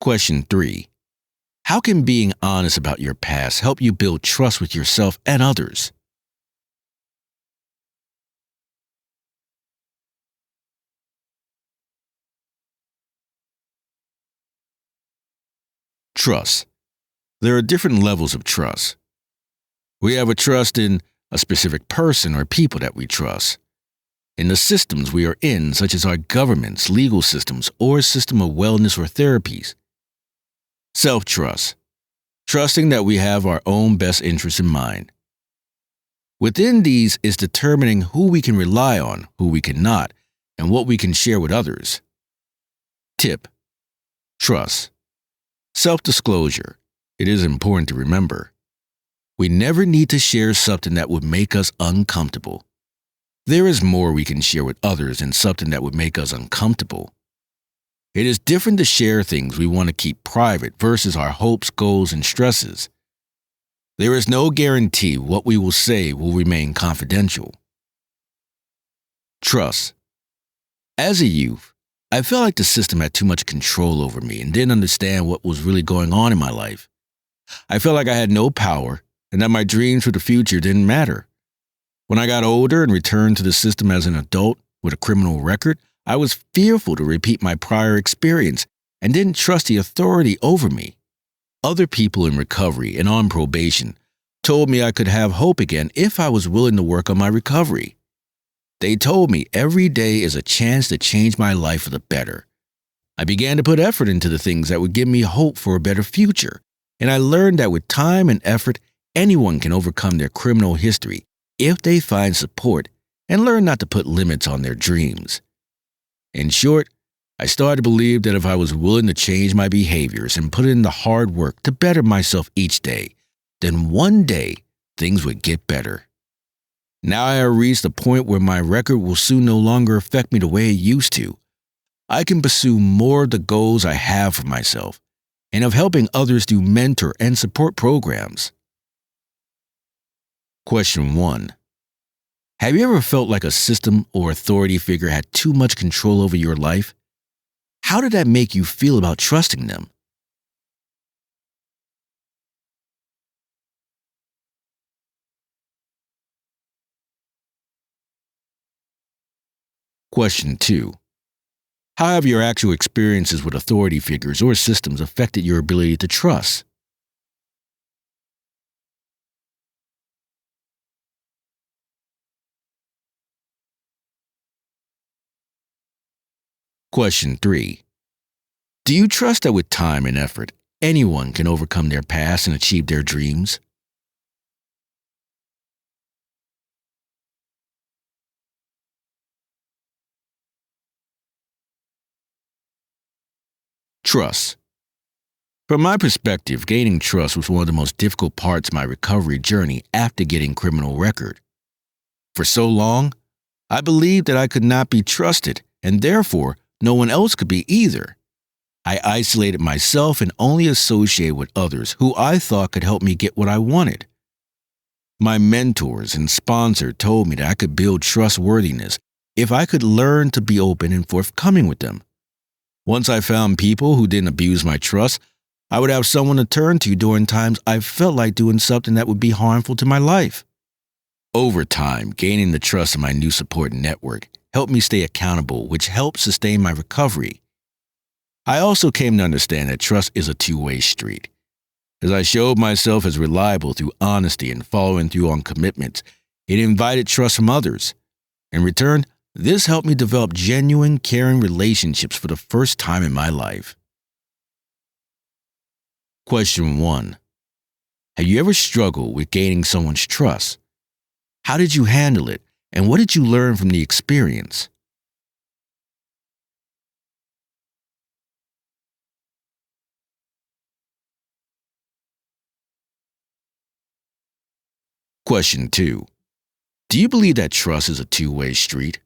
Question 3. How can being honest about your past help you build trust with yourself and others? Trust. There are different levels of trust. We have a trust in a specific person or people that we trust, in the systems we are in, such as our governments, legal systems, or a system of wellness or therapies. Self-trust. Trusting that we have our own best interests in mind. Within these is determining who we can rely on, who we cannot, and what we can share with others. Tip. Trust. Self-disclosure. It is important to remember. We never need to share something that would make us uncomfortable. There is more we can share with others than something that would make us uncomfortable. It is different to share things we want to keep private versus our hopes, goals, and stresses. There is no guarantee what we will say will remain confidential. Trust. As a youth, I felt like the system had too much control over me and didn't understand what was really going on in my life. I felt like I had no power and that my dreams for the future didn't matter. When I got older and returned to the system as an adult with a criminal record, I was fearful to repeat my prior experience and didn't trust the authority over me. Other people in recovery and on probation told me I could have hope again if I was willing to work on my recovery. They told me every day is a chance to change my life for the better. I began to put effort into the things that would give me hope for a better future, and I learned that with time and effort, anyone can overcome their criminal history if they find support and learn not to put limits on their dreams. In short, I started to believe that if I was willing to change my behaviors and put in the hard work to better myself each day, then one day things would get better. Now I have reached a point where my record will soon no longer affect me the way it used to. I can pursue more of the goals I have for myself and of helping others through mentor and support programs. Question 1. Have you ever felt like a system or authority figure had too much control over your life? How did that make you feel about trusting them? Question 2. How have your actual experiences with authority figures or systems affected your ability to trust? Question 3. Do you trust that with time and effort, anyone can overcome their past and achieve their dreams? Trust. From my perspective, gaining trust was one of the most difficult parts of my recovery journey after getting criminal record. For so long, I believed that I could not be trusted, and therefore, no one else could be either. I isolated myself and only associated with others who I thought could help me get what I wanted. My mentors and sponsor told me that I could build trustworthiness if I could learn to be open and forthcoming with them. Once I found people who didn't abuse my trust, I would have someone to turn to during times I felt like doing something that would be harmful to my life. Over time, gaining the trust of my new support network helped me stay accountable, which helped sustain my recovery. I also came to understand that trust is a two-way street. As I showed myself as reliable through honesty and following through on commitments, it invited trust from others. In return, this helped me develop genuine, caring relationships for the first time in my life. Question 1. Have you ever struggled with gaining someone's trust? How did you handle it, and what did you learn from the experience? Question 2. Do you believe that trust is a two-way street?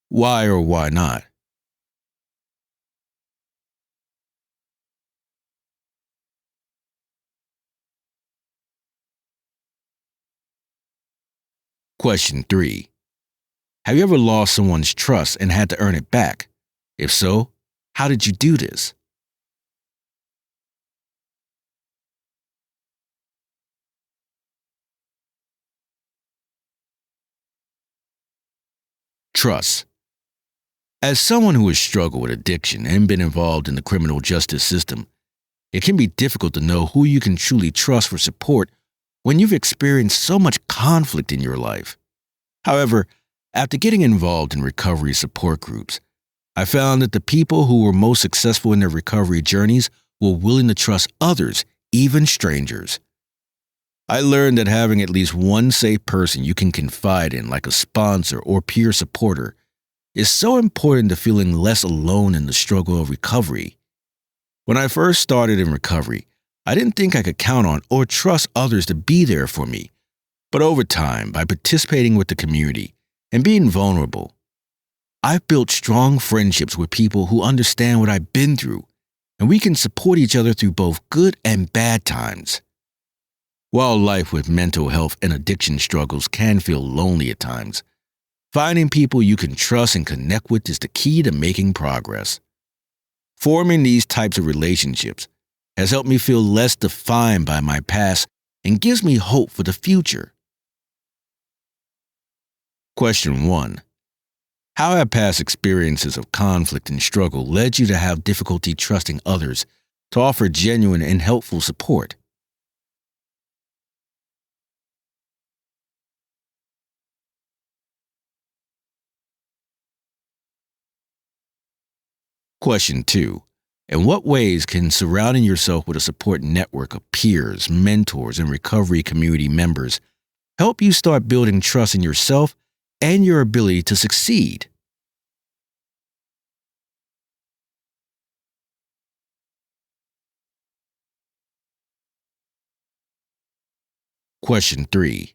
Why or why not? Question 3. Have you ever lost someone's trust and had to earn it back? If so, how did you do this? Trust. As someone who has struggled with addiction and been involved in the criminal justice system, it can be difficult to know who you can truly trust for support when you've experienced so much conflict in your life. However, after getting involved in recovery support groups, I found that the people who were most successful in their recovery journeys were willing to trust others, even strangers. I learned that having at least one safe person you can confide in, like a sponsor or peer supporter, is so important to feeling less alone in the struggle of recovery. When I first started in recovery, I didn't think I could count on or trust others to be there for me. But over time, by participating with the community and being vulnerable, I've built strong friendships with people who understand what I've been through, and we can support each other through both good and bad times. While life with mental health and addiction struggles can feel lonely at times, finding people you can trust and connect with is the key to making progress. Forming these types of relationships has helped me feel less defined by my past and gives me hope for the future. Question 1. How have past experiences of conflict and struggle led you to have difficulty trusting others to offer genuine and helpful support? Question 2. In what ways can surrounding yourself with a support network of peers, mentors, and recovery community members help you start building trust in yourself and your ability to succeed? Question 3.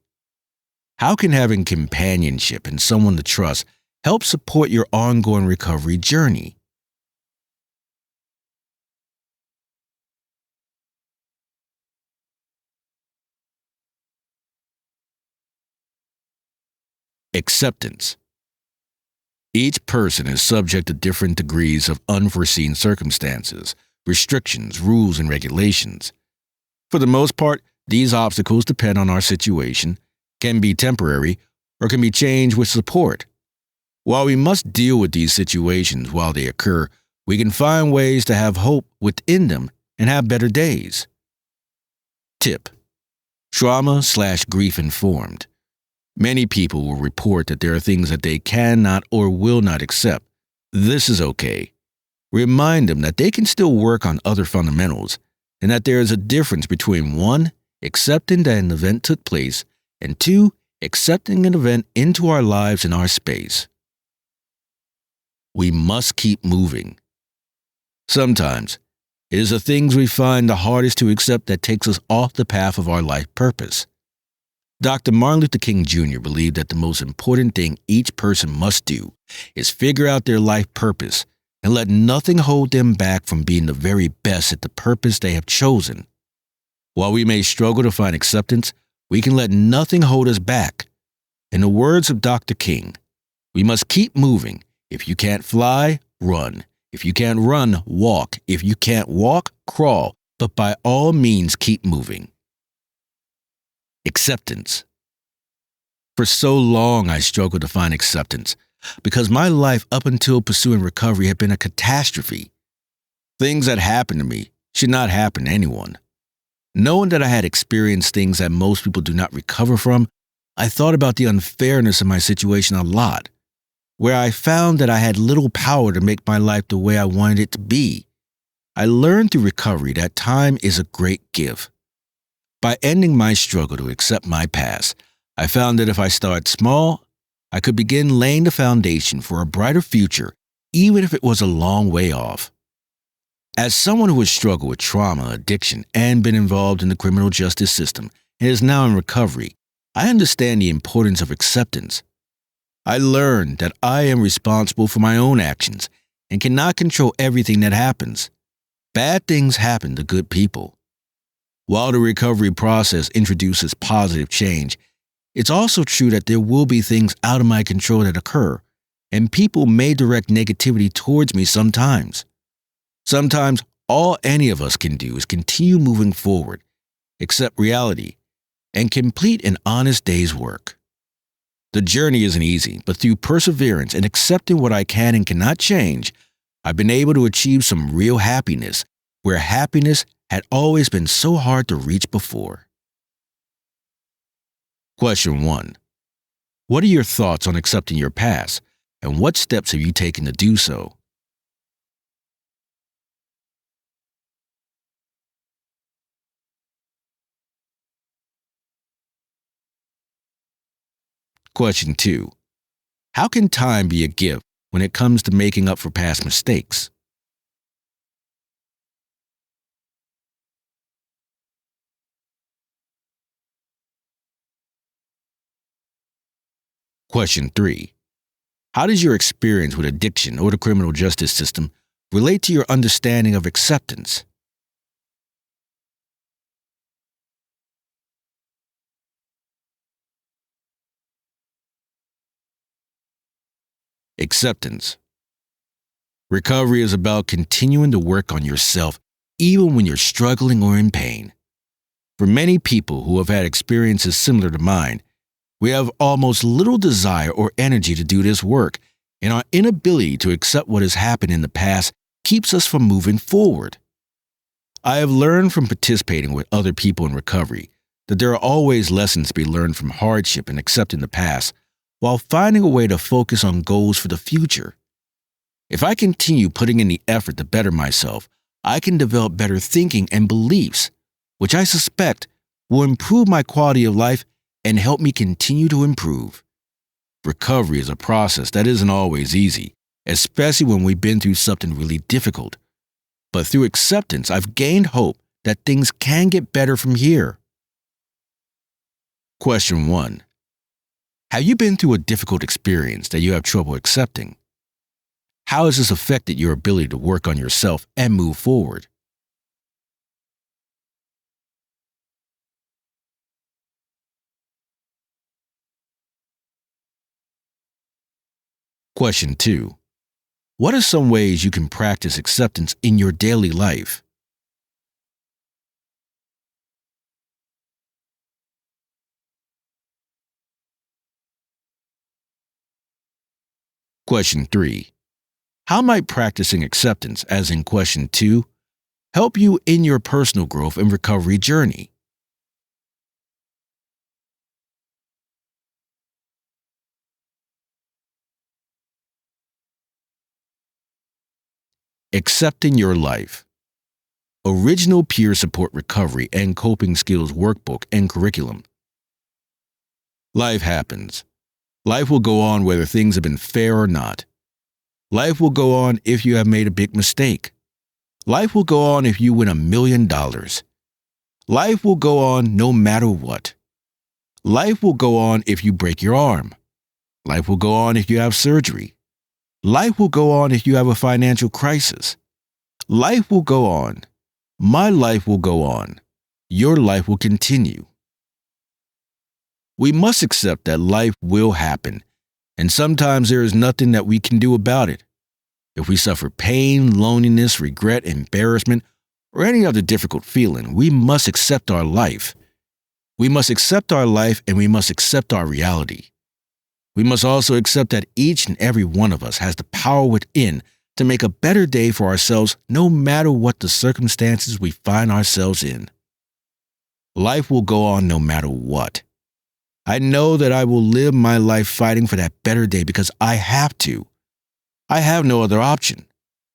How can having companionship and someone to trust help support your ongoing recovery journey? Acceptance. Each person is subject to different degrees of unforeseen circumstances, restrictions, rules, and regulations. For the most part, these obstacles depend on our situation, can be temporary, or can be changed with support. While we must deal with these situations while they occur, we can find ways to have hope within them and have better days. Tip: trauma/grief informed. Many people will report that there are things that they cannot or will not accept. This is okay. Remind them that they can still work on other fundamentals and that there is a difference between 1, accepting that an event took place, and 2, accepting an event into our lives and our space. We must keep moving. Sometimes, It is the things we find the hardest to accept that takes us off the path of our life purpose. Dr. Martin Luther King Jr. believed that the most important thing each person must do is figure out their life purpose and let nothing hold them back from being the very best at the purpose they have chosen. While we may struggle to find acceptance, we can let nothing hold us back. In the words of Dr. King, we must keep moving. If you can't fly, run. If you can't run, walk. If you can't walk, crawl. But by all means, keep moving. Acceptance. For so long, I struggled to find acceptance because my life up until pursuing recovery had been a catastrophe. Things that happened to me should not happen to anyone. Knowing that I had experienced things that most people do not recover from, I thought about the unfairness of my situation a lot, where I found that I had little power to make my life the way I wanted it to be. I learned through recovery that time is a great gift. By ending my struggle to accept my past, I found that if I start small, I could begin laying the foundation for a brighter future, even if it was a long way off. As someone who has struggled with trauma, addiction, and been involved in the criminal justice system and is now in recovery, I understand the importance of acceptance. I learned that I am responsible for my own actions and cannot control everything that happens. Bad things happen to good people. While the recovery process introduces positive change, it's also true that there will be things out of my control that occur, and people may direct negativity towards me sometimes. Sometimes all any of us can do is continue moving forward, accept reality, and complete an honest day's work. The journey isn't easy, but through perseverance and accepting what I can and cannot change, I've been able to achieve some real happiness, where happiness had always been so hard to reach before. Question 1. What are your thoughts on accepting your past, and what steps have you taken to do so? Question 2. How can time be a gift when it comes to making up for past mistakes? Question 3. How does your experience with addiction or the criminal justice system relate to your understanding of acceptance? Acceptance. Recovery is about continuing to work on yourself even when you're struggling or in pain. For many people who have had experiences similar to mine, we have almost little desire or energy to do this work, and our inability to accept what has happened in the past keeps us from moving forward. I have learned from participating with other people in recovery that there are always lessons to be learned from hardship and accepting the past, while finding a way to focus on goals for the future. If I continue putting in the effort to better myself, I can develop better thinking and beliefs, which I suspect will improve my quality of life and help me continue to improve. Recovery is a process that isn't always easy, especially when we've been through something really difficult. But through acceptance, I've gained hope that things can get better from here. Question 1. Have you been through a difficult experience that you have trouble accepting? How has this affected your ability to work on yourself and move forward? Question 2. What are some ways you can practice acceptance in your daily life? Question 3. How might practicing acceptance, as in question 2, help you in your personal growth and recovery journey? Accepting your life. Original Peer Support Recovery and Coping Skills Workbook and Curriculum. Life happens. Life will go on whether things have been fair or not. Life will go on if you have made a big mistake. Life will go on if you win $1 million. Life will go on no matter what. Life will go on if you break your arm. Life will go on if you have surgery. Life will go on if you have a financial crisis. Life will go on. My life will go on. Your life will continue. We must accept that life will happen, and sometimes there is nothing that we can do about it. If we suffer pain, loneliness, regret, embarrassment, or any other difficult feeling, we must accept our life. We must accept our life, and we must accept our reality. We must also accept that each and every one of us has the power within to make a better day for ourselves no matter what the circumstances we find ourselves in. Life will go on no matter what. I know that I will live my life fighting for that better day because I have to. I have no other option.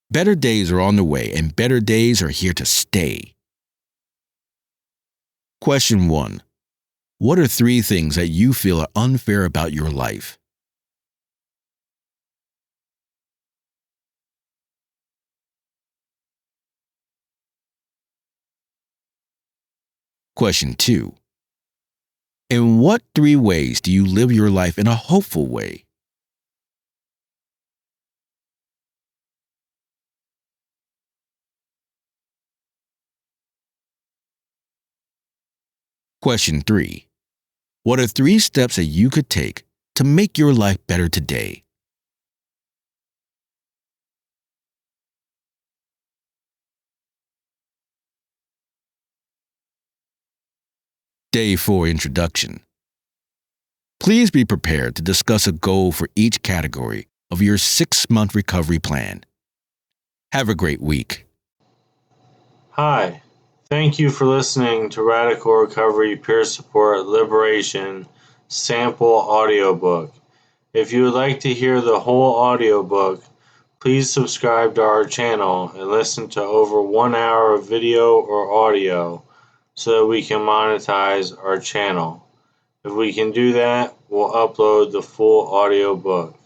Better days are on the way, and better days are here to stay. Question 1. What are 3 things that you feel are unfair about your life? Question 2. In what 3 ways do you live your life in a hopeful way? Question 3. What are 3 steps that you could take to make your life better today? Day 4 Introduction. Please be prepared to discuss a goal for each category of your 6-month recovery plan. Have a great week. Hi, thank you for listening to Radical Recovery Peer Support Liberation Sample Audiobook. If you would like to hear the whole audiobook, please subscribe to our channel and listen to over 1 hour of video or audio so that we can monetize our channel. If we can do that, we'll upload the full audiobook.